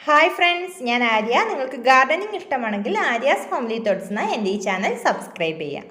Hi friends, ഞാൻ ആര്യ. നിങ്ങൾക്ക് gardening ഇഷ്ടമാണെങ്കിൽ ആര്യാസ് ഹോംലി തോട്ട്സ് എന്ന എൻ്റെ ഈ ചാനൽ സബ്സ്ക്രൈബ് ചെയ്യാം.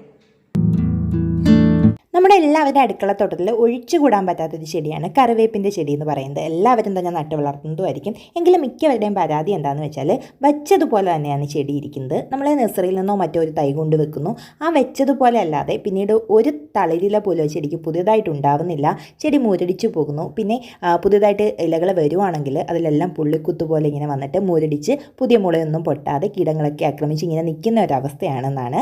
നമ്മുടെ എല്ലാവരുടെ അടുക്കളത്തോട്ടത്തിൽ ഒഴിച്ചുകൂടാൻ പറ്റാത്തൊരു ചെടിയാണ് കറിവേപ്പിൻ്റെ ചെടി എന്ന് പറയുന്നത്. എല്ലാവരും തന്നെ നട്ട് വളർത്തുന്നതുമായിരിക്കും. എങ്കിലും മിക്കവരുടെയും പരാതി എന്താണെന്ന് വെച്ചാൽ വെച്ചതുപോലെ തന്നെയാണ് ചെടി ഇരിക്കുന്നത്. നമ്മൾ നഴ്സറിയിൽ നിന്നോ മറ്റോ ഒരു തൈ കൊണ്ട് വെക്കുന്നു, ആ വെച്ചതുപോലെ അല്ലാതെ പിന്നീട് ഒരു തളിരില പോലും ചെടിക്ക് പുതിയതായിട്ട് ഉണ്ടാവുന്നില്ല. ചെടി മുരടിച്ചു പോകുന്നു. പിന്നെ പുതിയതായിട്ട് ഇലകൾ വരുവാണെങ്കിൽ അതിലെല്ലാം പുള്ളിക്കുത്ത് പോലെ ഇങ്ങനെ വന്നിട്ട് മുരടിച്ച് പുതിയ മുളയൊന്നും പൊട്ടാതെ കീടങ്ങളൊക്കെ ആക്രമിച്ച് ഇങ്ങനെ നിൽക്കുന്ന ഒരവസ്ഥയാണെന്നാണ്.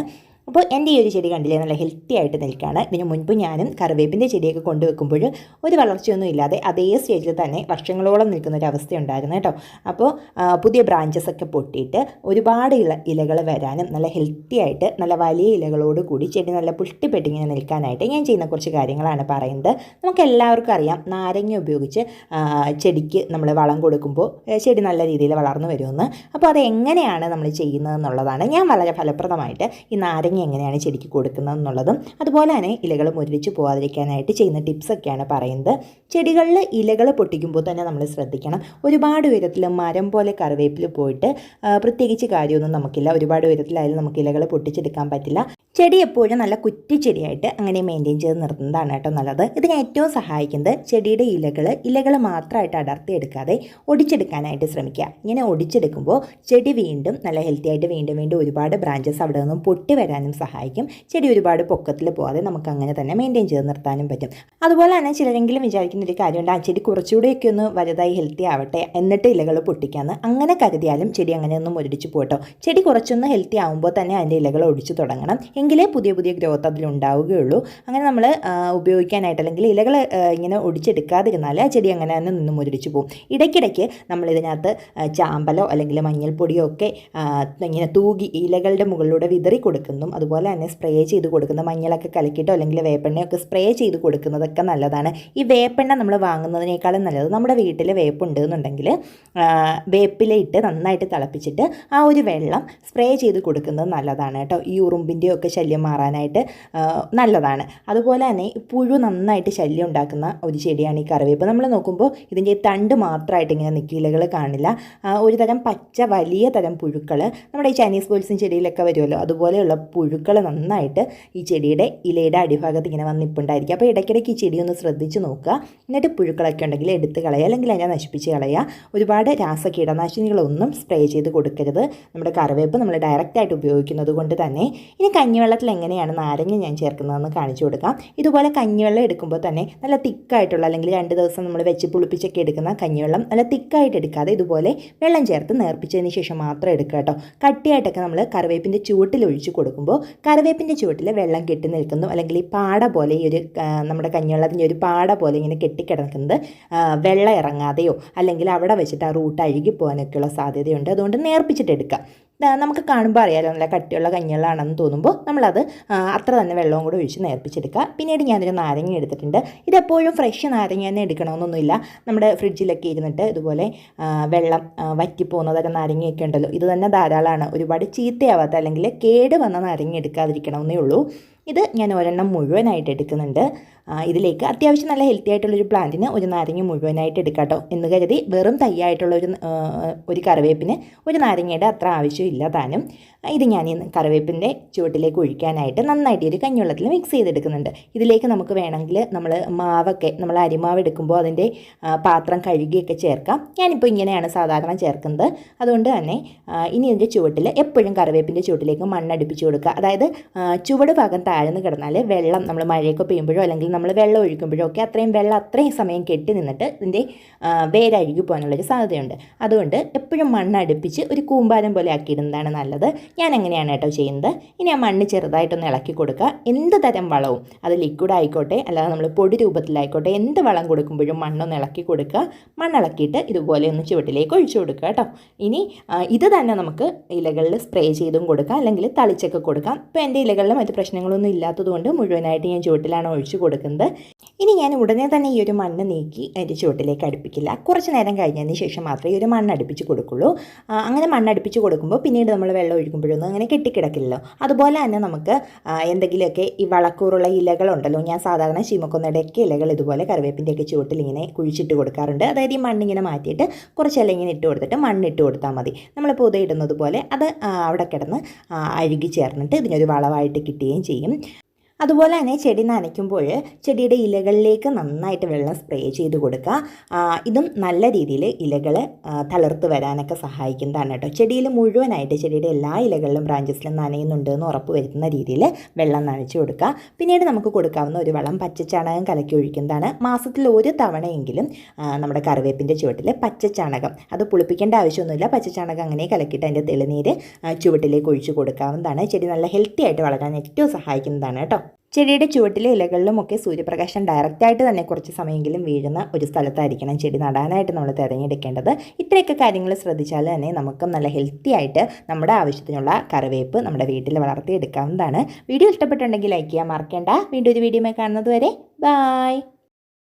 അപ്പോൾ എൻ്റെ ഈ ഒരു ചെടി കണ്ടില്ലേ, നല്ല ഹെൽത്തി ആയിട്ട് നിൽക്കുകയാണ്. ഇതിന് മുൻപ് ഞാനും കറിവേപ്പിൻ്റെ ചെടിയൊക്കെ കൊണ്ടുവെക്കുമ്പോൾ ഒരു വളർച്ചയൊന്നും ഇല്ലാതെ അതേ സ്റ്റേജിൽ തന്നെ വർഷങ്ങളോളം നിൽക്കുന്നൊരവസ്ഥ ഉണ്ടായിരുന്നു കേട്ടോ. അപ്പോൾ പുതിയ ബ്രാഞ്ചസ് ഒക്കെ പൊട്ടിയിട്ട് ഒരുപാട് ഇലകൾ വരാനും നല്ല ഹെൽത്തി ആയിട്ട് നല്ല വലിയ ഇലകളോട് കൂടി ചെടി നല്ല പുഷ്ടിപ്പെട്ടിങ്ങനെ നിൽക്കാനായിട്ട് ഞാൻ ചെയ്യുന്ന കുറച്ച് കാര്യങ്ങളാണ് പറയുന്നത്. നമുക്ക് എല്ലാവർക്കും അറിയാം, നാരങ്ങ ഉപയോഗിച്ച് ചെടിക്ക് നമ്മൾ വളം കൊടുക്കുമ്പോൾ ചെടി നല്ല രീതിയിൽ വളർന്നു വരുമെന്ന്. അപ്പോൾ അത് എങ്ങനെയാണ് നമ്മൾ ചെയ്യുന്നതെന്നുള്ളതാണ് ഞാൻ വളരെ ഫലപ്രദമായിട്ട് ഈ നാരങ്ങ എങ്ങനെയാണ് ചെടിക്ക് കൊടുക്കുന്നത് എന്നുള്ളതും അതുപോലെ തന്നെ ഇലകൾ മുരടിച്ച് പോകാതിരിക്കാനായിട്ട് ചെയ്യുന്ന ടിപ്സൊക്കെയാണ് പറയുന്നത്. ചെടികളിൽ ഇലകൾ പൊട്ടിക്കുമ്പോൾ തന്നെ നമ്മൾ ശ്രദ്ധിക്കണം. ഒരുപാട് ഉയരത്തിൽ മരം പോലെ കറിവേപ്പിൽ പോയിട്ട് പ്രത്യേകിച്ച് കാര്യമൊന്നും നമുക്കില്ല. ഒരുപാട് ഉയരത്തിലായാലും നമുക്ക് ഇലകൾ പൊട്ടിച്ചെടുക്കാൻ പറ്റില്ല. ചെടി എപ്പോഴും നല്ല കുറ്റിച്ചെടിയായിട്ട് അങ്ങനെ മെയിൻറ്റെയിൻ ചെയ്ത് നിർത്തുന്നതാണ് കേട്ടോ നല്ലത്. ഇതിന് ഏറ്റവും സഹായിക്കുന്നത് ചെടിയുടെ ഇലകൾ മാത്രമായിട്ട് അടർത്തിയെടുക്കാതെ ഒടിച്ചെടുക്കാനായിട്ട് ശ്രമിക്കുക. ഇങ്ങനെ ഒടിച്ചെടുക്കുമ്പോൾ ചെടി വീണ്ടും നല്ല ഹെൽത്തി ആയിട്ട് വീണ്ടും ഒരുപാട് ബ്രാഞ്ചസ് അവിടെ നിന്നും പൊട്ടി വരാനും സഹായിക്കും. ചെടി ഒരുപാട് പൊക്കത്തിൽ പോകാതെ നമുക്ക് അങ്ങനെ തന്നെ മെയിൻറ്റെയിൻ ചെയ്ത് നിർത്താനും പറ്റും. അതുപോലെ തന്നെ ചിലരെങ്കിലും വിചാരിക്കുന്ന ഒരു കാര്യമുണ്ട്, ആ ചെടി കുറച്ചുകൂടെയൊക്കെ ഒന്ന് വലുതായി ഹെൽത്തി ആവട്ടെ എന്നിട്ട് ഇലകൾ പൊട്ടിക്കാമെന്ന്. അങ്ങനെ കരുതിയാലും ചെടി അങ്ങനെയൊന്നും മുരടിച്ച് പോട്ടോ. ചെടി കുറച്ചൊന്ന് ഹെൽത്തി ആകുമ്പോൾ തന്നെ അതിൻ്റെ ഇലകൾ ഒടിച്ചു തുടങ്ങണം, എങ്കിലേ പുതിയ ഗ്രോത്ത് അതിലുണ്ടാവുകയുള്ളൂ. അങ്ങനെ നമ്മൾ ഉപയോഗിക്കാനായിട്ട് അല്ലെങ്കിൽ ഇലകൾ ഇങ്ങനെ ഒടിച്ചെടുക്കാതിരുന്നാൽ ആ ചെടി അങ്ങനെ തന്നെ നിന്ന് മുരടിച്ചു പോകും. ഇടയ്ക്കിടയ്ക്ക് നമ്മളിതിനകത്ത് ചാമ്പലോ അല്ലെങ്കിൽ മഞ്ഞൾപ്പൊടിയോ ഒക്കെ ഇങ്ങനെ തൂകി ഇലകളുടെ മുകളിലൂടെ വിതറി കൊടുക്കുന്നതും അതുപോലെ തന്നെ സ്പ്രേ ചെയ്ത് കൊടുക്കുന്ന മഞ്ഞളൊക്കെ കലക്കിയിട്ടോ അല്ലെങ്കിൽ വേപ്പെണ്ണയൊക്കെ സ്പ്രേ ചെയ്ത് കൊടുക്കുന്നതൊക്കെ നല്ലതാണ്. ഈ വേപ്പെണ്ണ നമ്മൾ വാങ്ങുന്നതിനേക്കാളും നല്ലത് നമ്മുടെ വീട്ടിൽ വേപ്പുണ്ട് എന്നുണ്ടെങ്കിൽ വേപ്പിലയിട്ട് നന്നായിട്ട് തിളപ്പിച്ചിട്ട് ആ ഒരു വെള്ളം സ്പ്രേ ചെയ്ത് കൊടുക്കുന്നത് നല്ലതാണ് കേട്ടോ. ഈ ഉറുമ്പിൻ്റെ ഒക്കെ ശല്യം മാറാനായിട്ട് നല്ലതാണ്. അതുപോലെ തന്നെ പുഴു നന്നായിട്ട് ശല്യം ഉണ്ടാക്കുന്ന ഒരു ചെടിയാണ് ഈ കറിവേപ്പ്. നമ്മൾ നോക്കുമ്പോൾ ഇതിൻ്റെ തണ്ട് മാത്രമായിട്ട് ഇങ്ങനെ നിക്കിലകൾ കാണില്ല. ഒരു തരം പച്ച വലിയ തരം പുഴുക്കൾ നമ്മുടെ ഈ ചൈനീസ് ബോൾസിൻ ചെടിയിലൊക്കെ വരുമല്ലോ, അതുപോലെയുള്ള പുഴുക്കൾ നന്നായിട്ട് ഈ ചെടിയുടെ ഇലയുടെ അടിഭാഗത്ത് ഇങ്ങനെ വന്നിപ്പുണ്ടായിരിക്കും. അപ്പോൾ ഇടയ്ക്കിടയ്ക്ക് ഈ ചെടി ഒന്ന് ശ്രദ്ധിച്ച് നോക്കുക. എന്നിട്ട് പുഴുക്കളൊക്കെ ഉണ്ടെങ്കിൽ എടുത്ത് കളയുക അല്ലെങ്കിൽ അതിനെ നശിപ്പിച്ച് കളയുക. ഒരുപാട് കീടനാശിനികളൊന്നും സ്പ്രേ ചെയ്ത് കൊടുക്കരുത്. നമ്മുടെ കറിവേപ്പ് നമ്മൾ ഡയറക്റ്റായിട്ട് ഉപയോഗിക്കുന്നത് കൊണ്ട് തന്നെ. ഇനി കഞ്ഞിവെള്ളത്തിൽ എങ്ങനെയാണ് നാരങ്ങ ഞാൻ ചേർക്കുന്നതെന്ന് കാണിച്ചു കൊടുക്കാം. ഇതുപോലെ കഞ്ഞിവെള്ളം എടുക്കുമ്പോൾ തന്നെ നല്ല തിക്കായിട്ടുള്ള അല്ലെങ്കിൽ 2 ദിവസം നമ്മൾ വെച്ച് പുളിപ്പിച്ചൊക്കെ എടുക്കുന്ന കഞ്ഞിവെള്ളം നല്ല തിക്കായിട്ട് എടുക്കാതെ ഇതുപോലെ വെള്ളം ചേർത്ത് നേർപ്പിച്ചതിന് ശേഷം മാത്രം എടുക്കുക കേട്ടോ. കട്ടിയായിട്ടൊക്കെ നമ്മൾ കറിവേപ്പിൻ്റെ ചുവട്ടിൽ ഒഴിച്ച് കൊടുക്കുമ്പോൾ കറിവേപ്പിൻ്റെ ചുവട്ടിൽ വെള്ളം കെട്ടി നിൽക്കുന്നു അല്ലെങ്കിൽ ഈ പാട പോലെ ഈ ഒരു നമ്മുടെ കഞ്ഞിവെള്ളത്തിൻ്റെ ഒരു പാട പോലെ ഇങ്ങനെ കെട്ടിക്കിടക്കുന്നത് വെള്ളം ഇറങ്ങാതെയോ അല്ലെങ്കിൽ അവിടെ വെച്ചിട്ട് ആ റൂട്ട് അഴുകിപ്പോകാനൊക്കെയുള്ള സാധ്യതയുണ്ട്. അതുകൊണ്ട് നേർപ്പിച്ചിട്ട് എടുക്കുക. നമുക്ക് കാണുമ്പോൾ അറിയാലോ നല്ല കട്ടിയുള്ള കഞ്ഞിവെള്ളമാണെന്ന് തോന്നുമ്പോൾ നമ്മളത് അത്ര തന്നെ വെള്ളവും കൂടെ ഒഴിച്ച് നേർപ്പിച്ചെടുക്കുക. പിന്നീട് ഞാനൊരു നാരങ്ങ എടുത്തിട്ടുണ്ട്. ഇതെപ്പോഴും ഫ്രഷ് നാരങ്ങ തന്നെ എടുക്കണമെന്നൊന്നുമില്ല. നമ്മുടെ ഫ്രിഡ്ജിലൊക്കെ ഇരുന്നിട്ട് ഇതുപോലെ വെള്ളം വറ്റിപ്പോകുന്നതൊക്കെ നാരങ്ങയൊക്കെ ഉണ്ടല്ലോ, ഇത് തന്നെ ധാരാളമാണ്. ഒരുപാട് ചീത്തയാവാത്ത അല്ലെങ്കിൽ കേട് വന്ന നാരങ്ങ എടുക്കാതിരിക്കണമെന്നേ ഉള്ളൂ. ഇത് ഞാൻ ഒരെണ്ണം മുഴുവനായിട്ട് എടുക്കുന്നുണ്ട്. ഇതിലേക്ക് അത്യാവശ്യം നല്ല ഹെൽത്തി ആയിട്ടുള്ളൊരു പ്ലാന്റിന് ഒരു നാരങ്ങ മുഴുവനായിട്ട് എടുക്കാം കേട്ടോ. എന്ന് കരുതി വെറും തൈയായിട്ടുള്ള ഒരു കറിവേപ്പിന് ഒരു നാരങ്ങയുടെ അത്ര ആവശ്യമില്ല താനും. ഇത് ഞാൻ കറിവേപ്പിൻ്റെ ചുവട്ടിലേക്ക് ഒഴിക്കാനായിട്ട് നന്നായിട്ട് ഒരു കഞ്ഞിവെള്ളത്തിൽ മിക്സ് ചെയ്തെടുക്കുന്നുണ്ട്. ഇതിലേക്ക് നമുക്ക് വേണമെങ്കിൽ നമ്മൾ മാവൊക്കെ നമ്മൾ അരിമാവ് എടുക്കുമ്പോൾ അതിൻ്റെ പാത്രം കഴുകിയൊക്കെ ചേർക്കാം. ഞാനിപ്പോൾ ഇങ്ങനെയാണ് സാധാരണ ചേർക്കുന്നത്. അതുകൊണ്ട് തന്നെ ഇനി ഇതിൻ്റെ ചുവട്ടിൽ എപ്പോഴും കറിവേപ്പിൻ്റെ ചുവട്ടിലേക്ക് മണ്ണടുപ്പിച്ച് കൊടുക്കുക. അതായത് ചുവട് ഭാഗം താഴ്ന്ന് കിടന്നാൽ വെള്ളം നമ്മൾ മഴയൊക്കെ പെയ്യുമ്പോഴോ അല്ലെങ്കിൽ നമ്മൾ വെള്ളം ഒഴിക്കുമ്പോഴോ ഒക്കെ അത്രയും സമയം കെട്ടി നിന്നിട്ട് ഇതിൻ്റെ വേരഴുകി പോകാനുള്ളൊരു സാധ്യതയുണ്ട്. അതുകൊണ്ട് എപ്പോഴും മണ്ണടുപ്പിച്ച് ഒരു കൂമ്പാരം പോലെ ആക്കിയിടുന്നതാണ് നല്ലത്. ഞാൻ എങ്ങനെയാണ് കേട്ടോ ചെയ്യുന്നത്. ഇനി ആ മണ്ണ് ചെറുതായിട്ടൊന്ന് ഇളക്കി കൊടുക്കുക. എന്ത് തരം വളവും, അത് ലിക്വിഡ് ആയിക്കോട്ടെ അല്ലാതെ നമ്മൾ പൊടി രൂപത്തിലായിക്കോട്ടെ, എന്ത് വളം കൊടുക്കുമ്പോഴും മണ്ണൊന്ന് ഇളക്കി കൊടുക്കുക. മണ്ണിളക്കിയിട്ട് ഇതുപോലെ ഒന്ന് ചുവട്ടിലേക്ക് ഒഴിച്ചു കൊടുക്കുക കേട്ടോ. ഇനി ഇത് തന്നെ നമുക്ക് ഇലകളിൽ സ്പ്രേ ചെയ്തും കൊടുക്കാം അല്ലെങ്കിൽ തളിച്ചൊക്കെ കൊടുക്കാം. ഇപ്പോൾ എൻ്റെ ഇലകളിൽ മറ്റ് പ്രശ്നങ്ങളൊന്നും ഇല്ലാത്തതുകൊണ്ട് മുഴുവനായിട്ട് ഞാൻ ചുവട്ടിലാണ് ഒഴിച്ചു കൊടുക്കുന്നത്. ഇനി ഞാൻ ഉടനെ തന്നെ ഈ ഒരു മണ്ണ് നീക്കി അതിൻ്റെ ചുവട്ടിലേക്ക് അടുപ്പിക്കില്ല. കുറച്ച് നേരം കഴിഞ്ഞതിന് ശേഷം മാത്രമേ ഈ ഒരു മണ്ണ് അടുപ്പിച്ച് കൊടുക്കുള്ളൂ. അങ്ങനെ മണ്ണ് അടുപ്പിച്ച് കൊടുക്കുമ്പോൾ പിന്നീട് നമ്മൾ വെള്ളം ഒഴിക്കുമ്പോഴൊന്നും അങ്ങനെ കെട്ടിക്കിടക്കില്ലല്ലോ. അതുപോലെ തന്നെ നമുക്ക് എന്തെങ്കിലുമൊക്കെ ഈ വളക്കൂറുള്ള ഇലകളുണ്ടല്ലോ, ഞാൻ സാധാരണ ശീമക്കൊന്നയുടെയൊക്കെ ഇലകൾ ഇതുപോലെ കറിവേപ്പിൻ്റെയൊക്കെ ചുവട്ടിൽ ഇങ്ങനെ കുഴിച്ചിട്ട് കൊടുക്കാറുണ്ട്. അതായത് ഈ മണ്ണിങ്ങനെ മാറ്റിയിട്ട് കുറച്ച് ഇല ഇങ്ങനെ ഇട്ട് കൊടുത്തിട്ട് മണ്ണിട്ട് കൊടുത്താൽ മതി. നമ്മളിപ്പോൾ ഇടുന്നത് പോലെ അത് അവിടെ കിടന്ന് അഴുകി ചേർന്നിട്ട് ഇതിനൊരു വളമായിട്ട് കിട്ടുകയും ചെയ്യും. അതുപോലെ തന്നെ ചെടി നനയ്ക്കുമ്പോൾ ചെടിയുടെ ഇലകളിലേക്ക് നന്നായിട്ട് വെള്ളം സ്പ്രേ ചെയ്ത് കൊടുക്കുക. ഇതും നല്ല രീതിയിൽ ഇലകൾ തളിർത്ത് വരാനൊക്കെ സഹായിക്കുന്നതാണ് കേട്ടോ. ചെടിയിൽ മുഴുവനായിട്ട് ചെടിയുടെ എല്ലാ ഇലകളിലും ബ്രാഞ്ചസിലും നനയുന്നുണ്ട് എന്ന് ഉറപ്പ് വരുത്തുന്ന രീതിയിൽ വെള്ളം നനച്ചു കൊടുക്കുക. പിന്നീട് നമുക്ക് കൊടുക്കാവുന്ന ഒരു വളം പച്ചച്ചാണകം കലക്കി ഒഴിക്കുന്നതാണ്. മാസത്തിൽ ഒരു തവണയെങ്കിലും നമ്മുടെ കറിവേപ്പിൻ്റെ ചുവട്ടിൽ പച്ചച്ചാണകം, അത് പുളിപ്പിക്കേണ്ട ആവശ്യമൊന്നുമില്ല, പച്ചച്ചാണകം അങ്ങനെ കലക്കിയിട്ട് അതിൻ്റെ തെളിനീര് ചുവട്ടിലേക്ക് ഒഴിച്ച് കൊടുക്കാവുന്നതാണ്. ചെടി നല്ല ഹെൽത്തി ആയിട്ട് വളരാൻ ഏറ്റവും സഹായിക്കുന്നതാണ് കേട്ടോ. ചെടിയുടെ ചുവട്ടിലെ ഇലകളിലുമൊക്കെ സൂര്യപ്രകാശം ഡയറക്റ്റായിട്ട് തന്നെ കുറച്ച് സമയമെങ്കിലും വീഴുന്ന ഒരു സ്ഥലത്തായിരിക്കണം ചെടി നടാനായിട്ട് നമ്മൾ തിരഞ്ഞെടുക്കേണ്ടത്. ഇത്രയൊക്കെ കാര്യങ്ങൾ ശ്രദ്ധിച്ചാൽ തന്നെ നമുക്ക് നല്ല ഹെൽത്തി ആയിട്ട് നമ്മുടെ ആവശ്യത്തിനുള്ള കറിവേപ്പ് നമ്മുടെ വീട്ടിൽ വളർത്തിയെടുക്കാവുന്നതാണ്. വീഡിയോ ഇഷ്ടപ്പെട്ടുണ്ടെങ്കിൽ ലൈക്ക് ചെയ്യാൻ മറക്കേണ്ട. വീണ്ടും ഒരു വീഡിയോ കാണുന്നത് വരെ ബൈ.